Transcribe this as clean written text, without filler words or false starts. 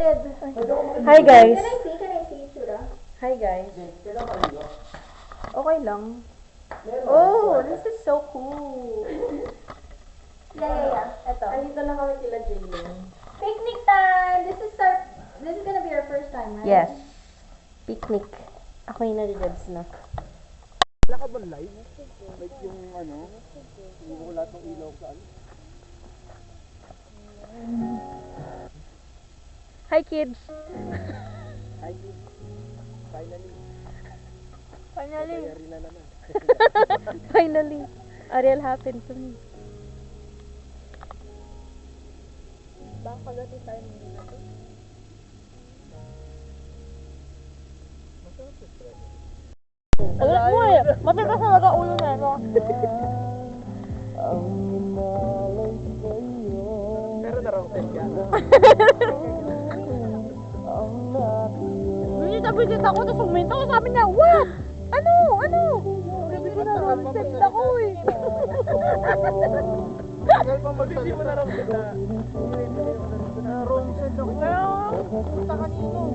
excited. Hi guys. Can I see Chura? Hi guys. Okay lang. Oh, This is so cool. yeah. Ito. Andito na kami kila Jaylin. Picnic time! This is gonna be our first time, right? Yes. Picnic. Ako yung nare-reds na. Wala ka ba live? Like yung ano? Hindi ko lahat ng ilaw sa ano? Hi kids. Hi kids. Finally. Finally. Bayari na naman. Finally. Ariel happened to me. Baka pagdating tayo nito na to. Ulit mo eh. Matigas na mag-aulo na ito. Pero na-wrong set ka. Binita ako, tapos uminto ko, sabi niya, what? Ano? Sabi ko na wrong set ako eh. Tagal pa magsalita. Hindi mo na-wrong set na. Wrong set ako. Kaya, punta kanino.